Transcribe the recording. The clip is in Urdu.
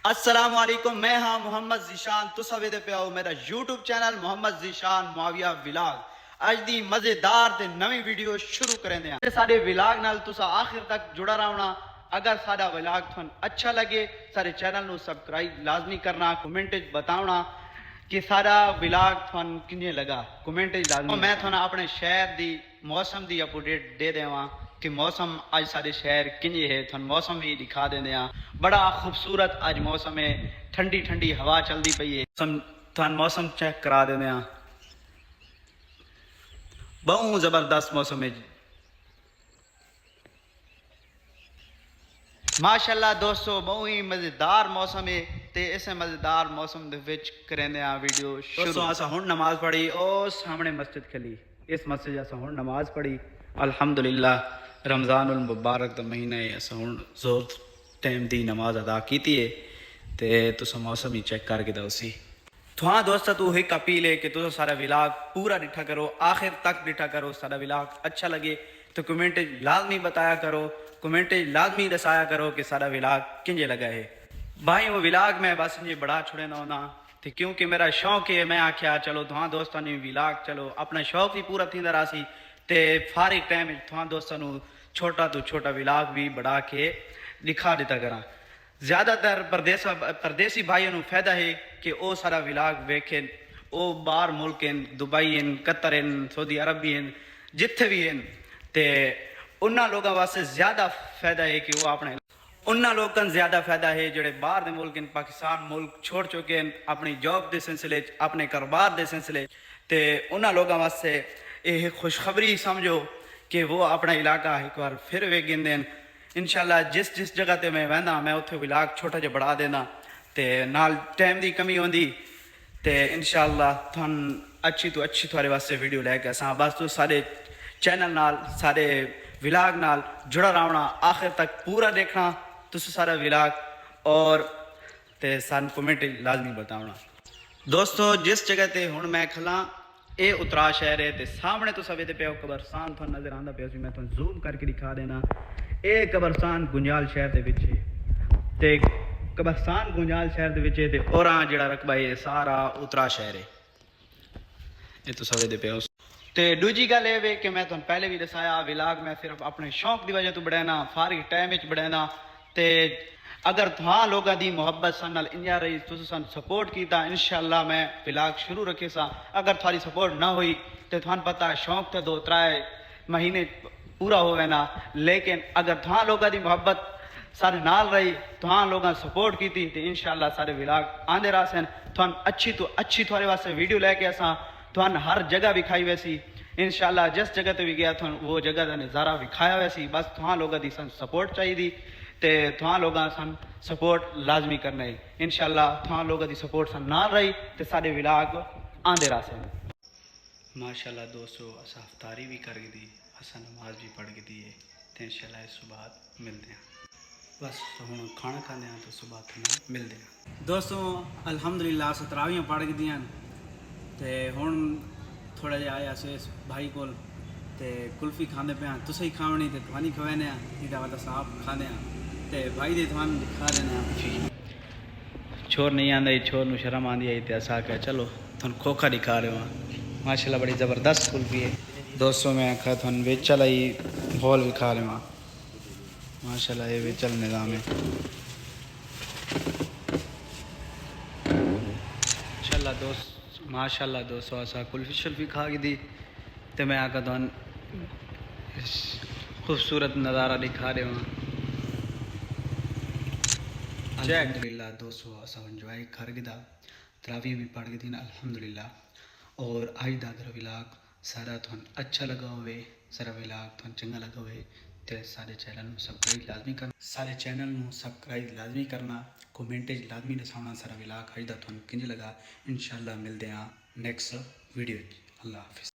السلام علیکم، میں ہاں محمد ذیشان، تسا ویدے پہ آؤ میرا یوٹیوب چینل محمد ذیشان معاویہ ولاگ۔ اج دی مزیدار تے نویں ویڈیو شروع کریں دے ہیں۔ سارے ولاگ نال تسا آخر تک جڑا رہنا۔ اگر سارا ولاگ تھن اچھا لگے سارے چینل نو سبسکرائب لازمی کرنا، کمنٹ وچ بتاونا کہ سارا ولاگ تھن کنجے لگا، کمنٹ وچ لازمی۔ میں تھن اپنے شہر دی موسم دی اپڈیٹ دے دیواں کہ موسم اج سارے شہر کنجے ہے، تھن موسم بھی دکھا دیندے ہاں۔ بڑا خوبصورت اج موسم ہے، ٹھنڈی ٹھنڈی ہوا چلدی پئی ہے، تھن موسم چیک کرا دیندے ہاں۔ بہت زبردست موسم ہے جی، ماشاءاللہ دوستو، بہت ہی مزیدار موسم ہے تے اس مزیدار موسم دے وچ کریندے ہاں ویڈیو شروع۔ دوستو اسا ہن نماز پڑھی او سامنے مسجد کھلی، اس مسجد اسا ہن نماز پڑھی الحمدللہ۔ رمضان المبارک دا مہینہ ہے، اسا ہن زور ٹائم دی نماز ادا کیتی ہے تے تسا موسم ہی چیک کر کے دو سی۔ تھواں دوستا تو ایک اپیل ہے کہ تسا سارا ولاگ پورا ڈٹھا کرو، آخر تک ڈٹھا کرو۔ سارا ولاگ اچھا لگے تو کمنٹ لازمی بتایا کرو، کمنٹ لازمی دسایا کرو کہ سارا ولاگ کنجے لگا ہے۔ بھائی وہ ولاگ میں بس انجے بڑا چھڑے نہ ہونا تے کیونکہ میرا شوق ہے، میں آکھیا چلو تھواں دوستاں نے ولاگ چلو اپنا شوق بھی پورا تھیندا راسی تے فارغ ٹائم تھواں دوستاں نو چھوٹا تو چھوٹا ولاگ بھی بڑھا کے دکھا دیتا کراں۔ زیادہ تر پردیسی بھائیوں نو فائدہ ہے کہ او سارا ولاگ ویکھیں، او باہر ملک ہیں، دبئی ہیں، قطر ہیں، سعودی عرب بھی ہیں، جتھے بھی ہیں تے انہاں لوگاں واسطے زیادہ فائدہ ہے کہ وہ اپنے انہاں لوگاں زیادہ فائدہ ہے جڑے باہر دے ملک ہیں، پاکستان ملک چھوڑ چکے ہیں اپنی جاب دے سلسلے اپنے کاروبار دے سلسلے تے انہاں لوگاں واسطے یہ خوشخبری سمجھو کہ وہ اپنا علاقہ ایک بار پھر ویکھیں دین۔ انشاءاللہ جس جگہ تے میں ویندا میں اتھے ولاگ چھوٹا جہا بڑھا دینا تے نال ٹائم دی کمی ہوندی تے انشاءاللہ تھن اچھی تو اچھی تھوڑے واسطے ویڈیو لے کے اساں بس تو سارے چینل نال سارے ولاگ نال جڑا رہنا، آخر تک پورا دیکھنا تس سارا ولاگ اور تے سان کمنٹ لازمی بتاونا۔ دوستو جس جگہ تے ہن میں کھلاں اے اترا شہر ہے تے سامنے تو سوے تے پیا قبرستان تھن نظر آندا پیا سی، میں تھن زوم کر کے دکھا دینا۔ اے قبرستان گنجال شہر دے وچ ہے تے قبرستان گنجال شہر دے وچ ہے تے اوراں جڑا رقبہ ہے سارا اترا شہر ہے، اے تو سوے دے پیا تے دوجی گل اے وے کہ میں تھن پہلے بھی دسایا ولاگ میں صرف اپنے شوق دی وجہ تو بڑھانا، فارغ ٹائم وچ بڑھانا تے اگر تھاں لوگاں دی محبت سن نال انجا رہی تساں سن سپورٹ کیتا انشاءاللہ میں ولاگ شروع رکھے سا۔ اگر تھوڑی سپورٹ نہ ہوئی تے تھان پتہ شوق تے 2-3 مہینے پورا ہوئے نا، لیکن اگر تھاں لوگاں دی محبت سارے نال رہی تھاں لوگاں سپورٹ کیتی تے انشاءاللہ سارے ولاگ آندے راسن تھان اچھی تو اچھی تھوڑے واسطے ویڈیو لے کے اساں تھان ہر جگہ دکھائی ویسی انشاءاللہ۔ جس جگہ تے بھی گیا تھن وہ جگہ دا نظارہ دکھایا ویسی، بس تھاں لوگاں دی سن سپورٹ چاہیے دی تے تھاں لوگاں سن سپورٹ لازمی کرنا ہے انشاءاللہ۔ تھاں لوگاں دی سپورٹ سن نال رہی تے سارے ولاگ آندے راسن۔ ماشاءاللہ دوستو اسا افطاری بھی کر گئی دی، اسا نماز بھی پڑھ گئی دی ہے تے انشاءاللہ اس صبح ملتے ہیں، بس ہن کھانا کھانے ہیں تو صبح ملتے ہیں۔ دوستو الحمدللہ اسا تراویاں پڑھ گئی دیاں تے ہن تھوڑا جہا آیا سے بھائی کول تے کلفی کھانے پہ ہیں، تسا ہی کھاونی تے تھوانی کھوانے ہیں، ایڈا والا صاحب کھانے ہیں تے بھائی دے تھوان دکھا دینے ہیں۔ چھوڑ نہیں آندا چھوڑ نو شرم آندی آئی تے اسا کہ چلو تھن کھوکھا دکھا رہے ہیں۔ ماشاءاللہ بڑی زبردست کلفی ہے دوستوں، میں آکھا تھن ویچل آئی بول بھی کھا رہے ہیں ماشاءاللہ، یہ ویچل نظام ہے ماشاءاللہ دوستو اسا کلفی شلفی کھا گئی دی تے میں آکھا تھن خوبصورت نظارہ دکھا رہے ہیں۔ الحمدللہ دوستو اسا انجوائے کر گئی دا، تراویح بھی پڑھ گئی تھی الحمدللہ۔ اور آج دا اگر ولاگ سارا تھن اچھا لگا ہوئے، سارا ولاگ تھن چنگا لگا ہوئے تے سارے چینل نو سبسکرائب لازمی کرنا، سارے چینل نو سبسکرائب لازمی کرنا، کومنٹ لازمی دسانا سارا ولاگ آج دا تھن کنج لگا۔ انشاءاللہ ملتے ہیں نیکسٹ ویڈیو۔ اللہ حافظ۔